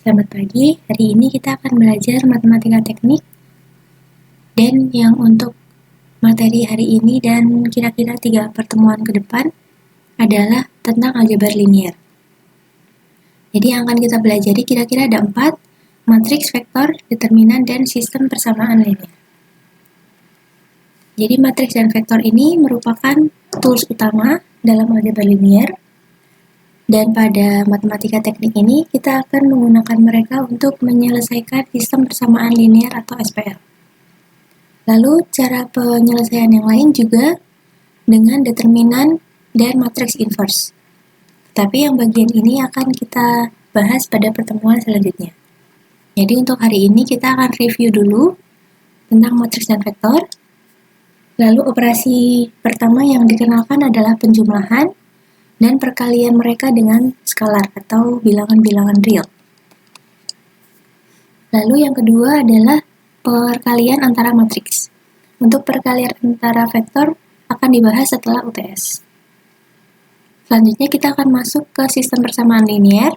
Selamat pagi, hari ini kita akan belajar matematika teknik dan yang untuk materi hari ini dan kira-kira 3 pertemuan ke depan adalah tentang aljabar linier. Jadi yang akan kita pelajari kira-kira ada 4, matriks, vektor, determinan, dan sistem persamaan linier. Jadi matriks dan vektor ini merupakan tools utama dalam aljabar linier. Dan pada matematika teknik ini, kita akan menggunakan mereka untuk menyelesaikan sistem persamaan linier atau SPL. Lalu, cara penyelesaian yang lain juga dengan determinan dan matriks inverse. Tapi yang bagian ini akan kita bahas pada pertemuan selanjutnya. Jadi untuk hari ini kita akan review dulu tentang matriks dan vektor. Lalu operasi pertama yang dikenalkan adalah penjumlahan dan perkalian mereka dengan skalar atau bilangan-bilangan real. Lalu yang kedua adalah perkalian antara matriks. Untuk perkalian antara vektor akan dibahas setelah UTS. Selanjutnya kita akan masuk ke sistem persamaan linier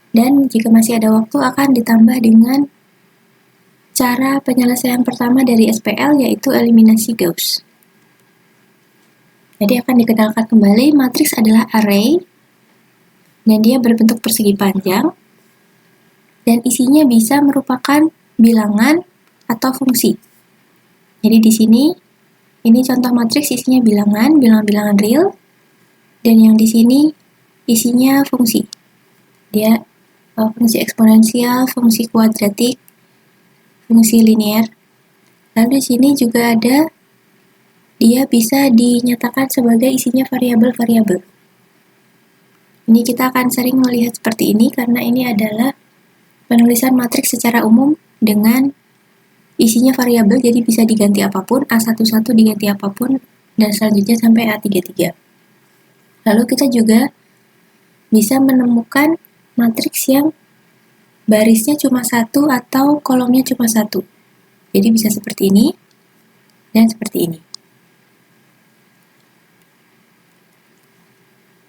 dan jika masih ada waktu akan ditambah dengan cara penyelesaian pertama dari SPL yaitu eliminasi Gauss. Jadi akan dikenalkan kembali, matriks adalah array dan dia berbentuk persegi panjang dan isinya bisa merupakan bilangan atau fungsi. Jadi di sini ini contoh matriks isinya bilangan-bilangan real dan yang di sini isinya fungsi. Dia fungsi eksponensial, fungsi kuadratik, fungsi linear. Lalu di sini juga ada dia bisa dinyatakan sebagai isinya variabel-variabel. Ini kita akan sering melihat seperti ini karena ini adalah penulisan matriks secara umum dengan isinya variabel, jadi bisa diganti apapun, A11 diganti apapun, dan selanjutnya sampai A33. Lalu kita juga bisa menemukan matriks yang barisnya cuma satu atau kolomnya cuma satu. Jadi bisa seperti ini dan seperti ini.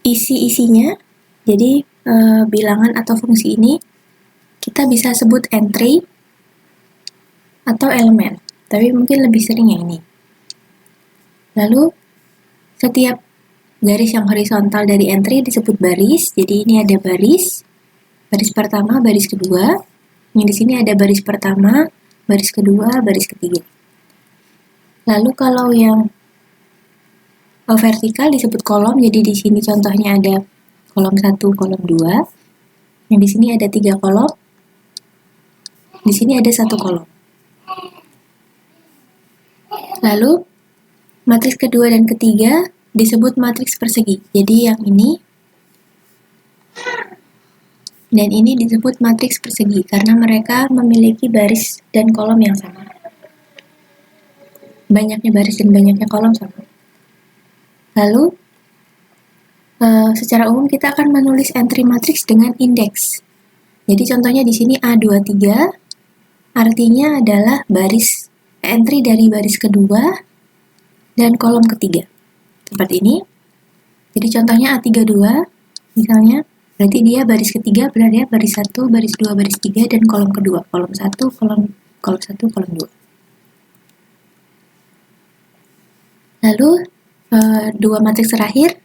Isi-isinya, jadi bilangan atau fungsi ini kita bisa sebut entry atau elemen, tapi mungkin lebih sering yang ini. Lalu setiap garis yang horizontal dari entry disebut baris, jadi ini ada baris pertama, baris kedua, yang di sini ada baris pertama, baris kedua, baris ketiga. Lalu kalau yang vertikal disebut kolom, jadi di sini contohnya ada kolom 1, kolom 2. Yang di sini ada 3 kolom. Di sini ada 1 kolom. Lalu matriks kedua dan ketiga disebut matriks persegi. Jadi yang ini dan ini disebut matriks persegi karena mereka memiliki baris dan kolom yang sama. Banyaknya baris dan banyaknya kolom sama. Lalu, secara umum kita akan menulis entry matriks dengan indeks. Jadi contohnya di sini A23, artinya adalah entry dari baris kedua dan kolom ketiga. Seperti ini. Jadi contohnya A32, misalnya, berarti dia baris ketiga, berarti baris 1, baris 2, baris 3, dan kolom kedua. Kolom 1, kolom 1, kolom 2. Lalu, dua matriks terakhir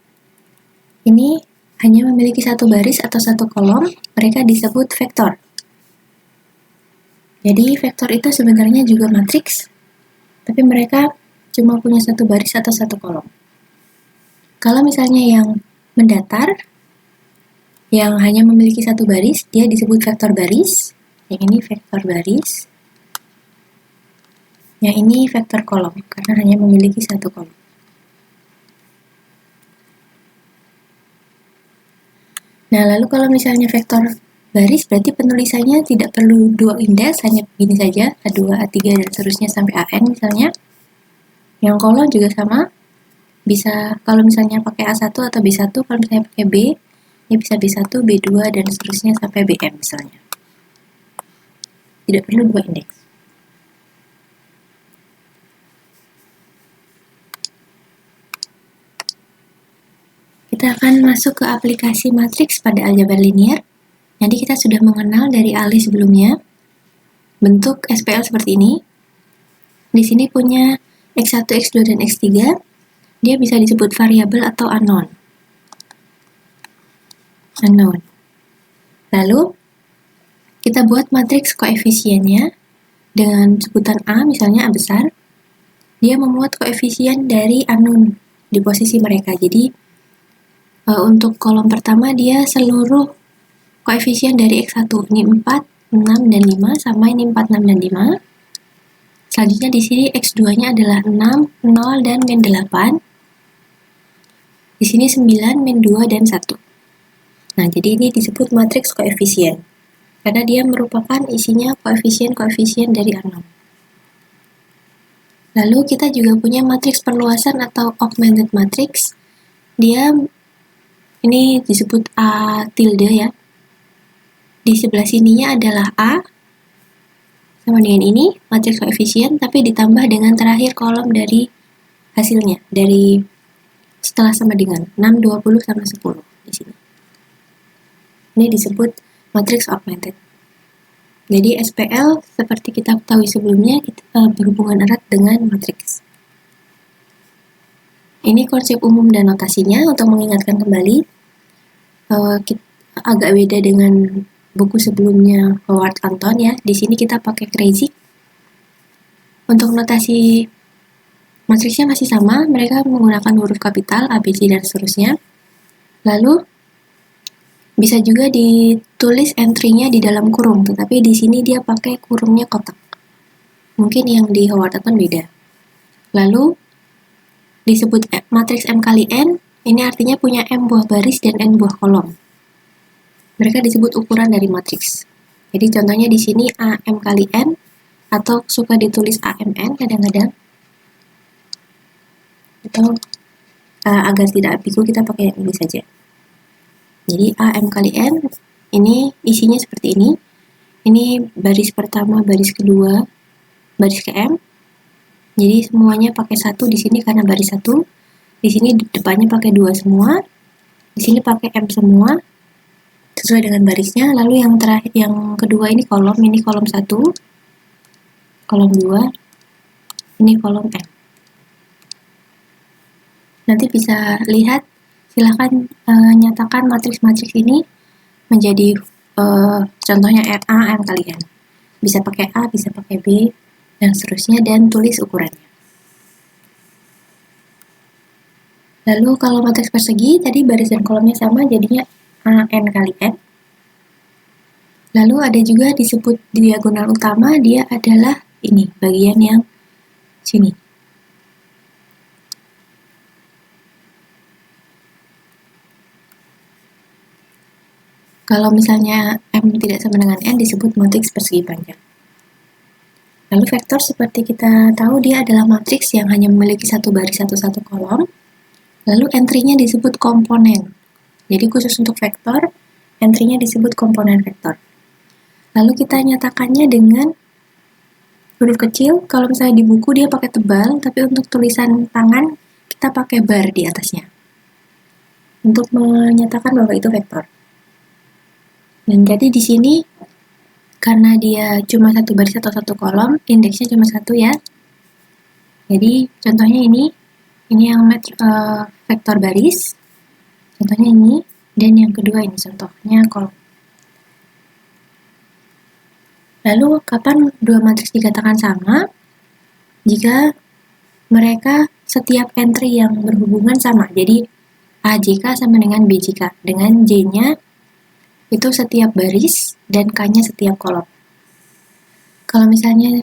ini hanya memiliki satu baris atau satu kolom, mereka disebut vektor. Jadi vektor itu sebenarnya juga matriks, tapi mereka cuma punya satu baris atau satu kolom. Kalau misalnya yang mendatar, yang hanya memiliki satu baris, dia disebut vektor baris. Yang ini vektor baris. Yang ini vektor kolom, karena hanya memiliki satu kolom. Nah, lalu kalau misalnya vektor baris, berarti penulisannya tidak perlu 2 indeks, hanya begini saja, A2, A3, dan seterusnya sampai AN misalnya. Yang kolom juga sama, bisa kalau misalnya pakai A1 atau B1, kalau misalnya pakai B, ya bisa B1, B2, dan seterusnya sampai BM misalnya. Tidak perlu 2 indeks. Kita akan masuk ke aplikasi matriks pada aljabar linier. Jadi kita sudah mengenal dari ALI sebelumnya, bentuk SPL seperti ini. Di sini punya X1, X2, dan X3, dia bisa disebut variabel atau unknown. Lalu, kita buat matriks koefisiennya dengan sebutan A, misalnya A besar. Dia memuat koefisien dari unknown di posisi mereka. Jadi, untuk kolom pertama dia seluruh koefisien dari X1, ini 4, 6, dan 5, sama ini 4, 6, dan 5. Selanjutnya di sini X2-nya adalah 6, 0, dan min 8. Di sini 9, min 2, dan 1. Nah, jadi ini disebut matriks koefisien, karena dia merupakan isinya koefisien-koefisien dari unknown. Lalu kita juga punya matriks perluasan atau augmented matrix. Dia ini disebut A tilde ya. Di sebelah sininya adalah A sama dengan ini, matriks koefisien, tapi ditambah dengan terakhir kolom dari hasilnya, dari setelah sama dengan 6, 20, sama 10 di sini. Ini disebut matriks augmented. Jadi SPL seperti kita ketahui sebelumnya berhubungan erat dengan matriks. Ini konsep umum dan notasinya. Untuk mengingatkan kembali, agak beda dengan buku sebelumnya Howard Anton ya. Di sini kita pakai Kreyszig. Untuk notasi matriksnya masih sama, mereka menggunakan huruf kapital A, B, C, dan seterusnya. Lalu bisa juga ditulis entry-nya di dalam kurung, tetapi di sini dia pakai kurungnya kotak. Mungkin yang di Howard Anton beda. Lalu disebut matriks M kali N, ini artinya punya M buah baris dan N buah kolom. Mereka disebut ukuran dari matriks. Jadi contohnya di sini AM kali N, atau suka ditulis AMN kadang-kadang. Atau agar tidak ambigu kita pakai yang ini saja. Jadi AM kali N, ini isinya seperti ini. Ini baris pertama, baris kedua, baris ke M. Jadi semuanya pakai 1 di sini karena baris 1. Di sini depannya pakai 2 semua. Di sini pakai M semua, sesuai dengan barisnya. Lalu yang terakhir, yang kedua ini kolom 1, kolom 2, ini kolom M. Nanti bisa lihat, silahkan nyatakan matriks-matriks ini menjadi contohnya A, M kali N. Bisa pakai A, bisa pakai B, dan seterusnya, dan tulis ukurannya. Lalu kalau matriks persegi, tadi baris dan kolomnya sama, jadinya A, N kali N. Lalu ada juga disebut diagonal utama, dia adalah ini, bagian yang sini. Kalau misalnya M tidak sama dengan N, disebut matriks persegi panjang. Lalu vektor seperti kita tahu dia adalah matriks yang hanya memiliki satu baris, satu kolom. Lalu entry-nya disebut komponen. Jadi khusus untuk vektor, entry-nya disebut komponen vektor. Lalu kita nyatakannya dengan huruf kecil. Kalau misalnya di buku dia pakai tebal, tapi untuk tulisan tangan kita pakai bar di atasnya untuk menyatakan bahwa itu vektor. Dan jadi di sini karena dia cuma satu baris atau satu kolom, indeksnya cuma 1 ya. Jadi contohnya ini yang vektor baris, contohnya ini, dan yang kedua ini contohnya kolom. Lalu kapan dua matriks dikatakan sama? Jika mereka setiap entry yang berhubungan sama. Jadi AJK sama dengan BJK, dengan J-nya itu setiap baris dan K-nya setiap kolom. Kalau misalnya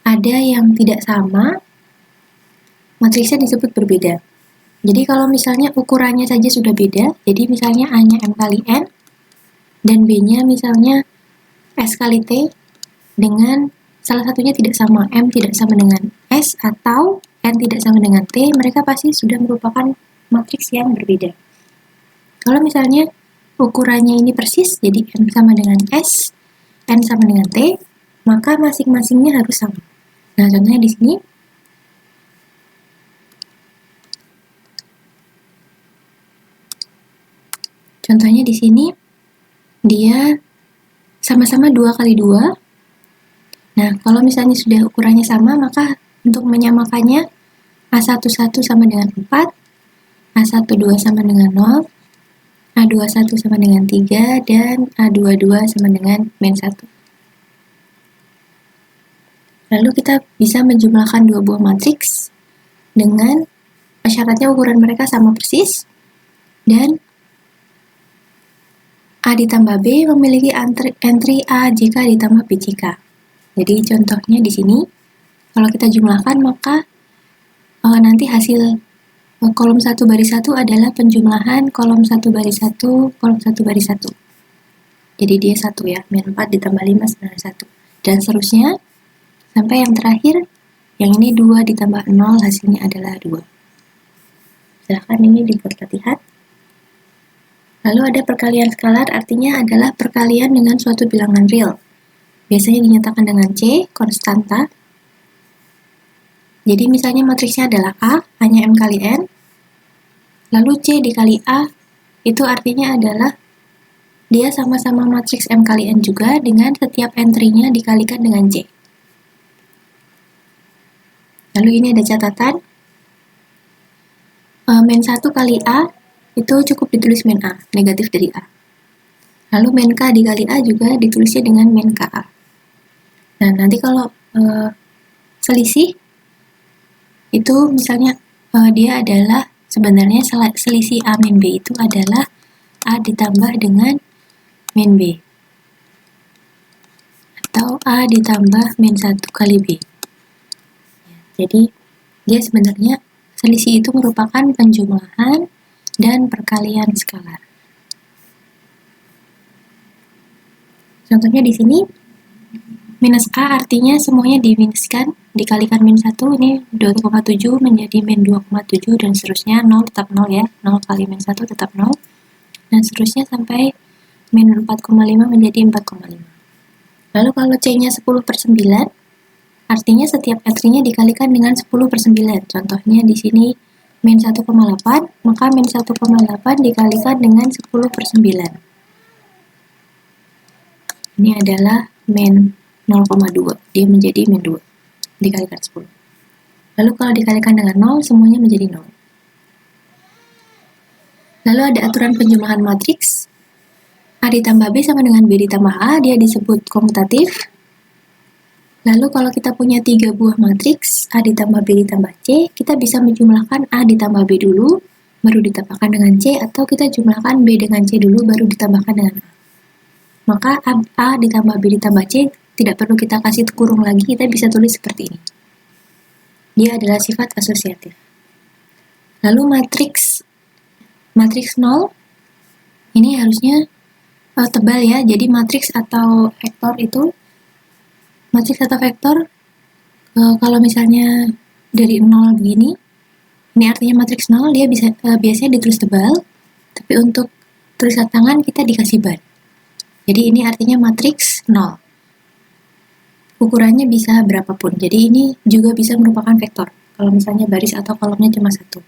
ada yang tidak sama, matriksnya disebut berbeda. Jadi kalau misalnya ukurannya saja sudah beda, jadi misalnya A-nya M kali N, dan B-nya misalnya S kali T, dengan salah satunya tidak sama, M tidak sama dengan S, atau N tidak sama dengan T, mereka pasti sudah merupakan matriks yang berbeda. Kalau misalnya ukurannya ini persis, jadi M sama dengan S, N sama dengan T, maka masing-masingnya harus sama. Nah, contohnya di sini, dia sama-sama 2 kali 2. Nah, kalau misalnya sudah ukurannya sama, maka untuk menyamakannya A11 sama dengan 4, A12 sama dengan 0, A21 sama dengan 3, dan A22 sama dengan -1. Lalu kita bisa menjumlahkan dua buah matriks dengan syaratnya ukuran mereka sama persis, dan A ditambah B memiliki entry A jika ditambah B jika. Jadi contohnya di sini, kalau kita jumlahkan maka nanti hasil kolom 1 baris 1 adalah penjumlahan kolom 1 baris 1, kolom 1 baris 1. Jadi dia 1 ya, -4 ditambah 5 sama dengan 1. Dan seterusnya, sampai yang terakhir, yang ini 2 ditambah 0 hasilnya adalah 2. Silahkan ini dibuat latihan. Lalu ada perkalian skalar, artinya adalah perkalian dengan suatu bilangan real. Biasanya dinyatakan dengan C, konstanta. Jadi misalnya matriksnya adalah A, hanya M kali N. Lalu C dikali A, itu artinya adalah dia sama-sama matriks M kali N juga dengan setiap entry-nya dikalikan dengan C. Lalu ini ada catatan. -1 kali A, itu cukup ditulis -A, negatif dari A. Lalu -K dikali A juga ditulisnya dengan -KA. Nah, nanti kalau selisih, itu misalnya dia adalah sebenarnya selisih A min B itu adalah A ditambah dengan min B, atau A ditambah -1 kali B. Jadi dia sebenarnya selisih itu merupakan penjumlahan dan perkalian skalar. Contohnya di sini, minus A artinya semuanya diminuskan, dikalikan -1, ini 2,7 menjadi -2,7 dan seterusnya, 0 tetap 0 ya, 0 kali -1 tetap 0, dan seterusnya sampai -4,5 menjadi 4,5. Lalu kalau C-nya 10/9, artinya setiap entry-nya dikalikan dengan 10/9. Contohnya di sini -1,8, maka -1,8 dikalikan dengan 10/9. Ini adalah -0,2, dia menjadi -2 dikalikan 10. Lalu kalau dikalikan dengan 0, semuanya menjadi 0. Lalu ada aturan penjumlahan matriks. A ditambah B sama dengan B ditambah A, dia disebut komutatif. Lalu kalau kita punya 3 buah matriks, A ditambah B ditambah C, kita bisa menjumlahkan A ditambah B dulu, baru ditambahkan dengan C, atau kita jumlahkan B dengan C dulu, baru ditambahkan dengan A. Maka A ditambah B ditambah C tidak perlu kita kasih kurung lagi, kita bisa tulis seperti ini. Dia adalah sifat asosiatif. Lalu matriks 0, ini harusnya tebal ya, jadi matriks atau vektor itu, matriks atau vektor, kalau misalnya dari 0 begini, ini artinya matriks 0, dia bisa biasanya ditulis tebal, tapi untuk tulisan tangan kita dikasih ban. Jadi ini artinya matriks 0. Ukurannya bisa berapapun. Jadi ini juga bisa merupakan vektor. Kalau misalnya baris atau kolomnya cuma 1.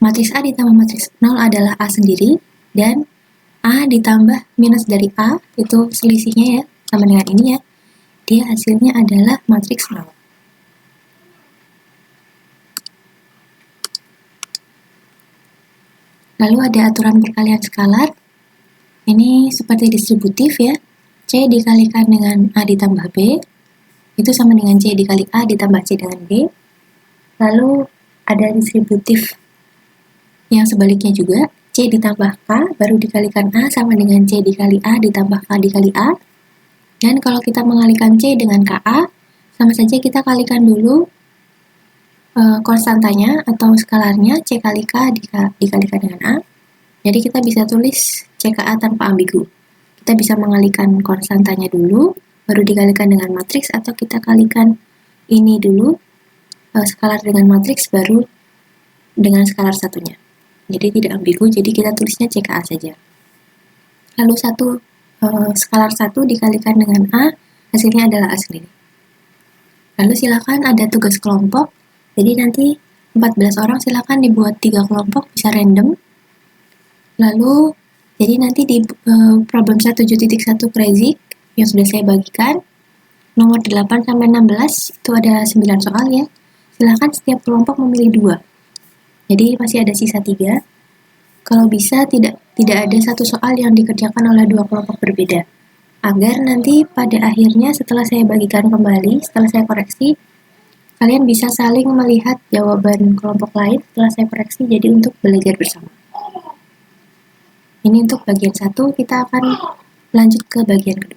Matriks A ditambah matriks 0 adalah A sendiri, dan A ditambah minus dari A, itu selisihnya ya, sama dengan ini ya. Dia hasilnya adalah matriks 0. Lalu ada aturan perkalian skalar. Ini seperti distributif ya. C dikalikan dengan A ditambah B, itu sama dengan C dikali A ditambah C dengan B. Lalu ada distributif yang sebaliknya juga. C ditambah K baru dikalikan A sama dengan C dikali A ditambah K dikali A. Dan kalau kita mengalihkan C dengan KA, sama saja kita kalikan dulu konstantanya atau skalarnya, C kali K dikalikan dengan A. Jadi kita bisa tulis CKA tanpa ambigu. Kita bisa mengalihkan konstantanya dulu, baru dikalikan dengan matriks, atau kita kalikan ini dulu, skalar dengan matriks, baru dengan skalar satunya. Jadi tidak ambigu, jadi kita tulisnya CKA saja. Lalu skalar 1 dikalikan dengan A, hasilnya adalah A sendiri. Lalu silakan ada tugas kelompok, jadi nanti 14 orang silakan dibuat 3 kelompok, bisa random. Lalu Jadi nanti di problem 1.1 Crazy yang sudah saya bagikan, nomor 8 sampai 16 itu ada 9 soal ya. Silahkan setiap kelompok memilih 2. Jadi masih ada sisa 3. Kalau bisa tidak ada satu soal yang dikerjakan oleh 2 kelompok berbeda. Agar nanti pada akhirnya setelah saya bagikan kembali, setelah saya koreksi, kalian bisa saling melihat jawaban kelompok lain setelah saya koreksi, jadi untuk belajar bersama. Ini untuk bagian 1, kita akan lanjut ke bagian kedua.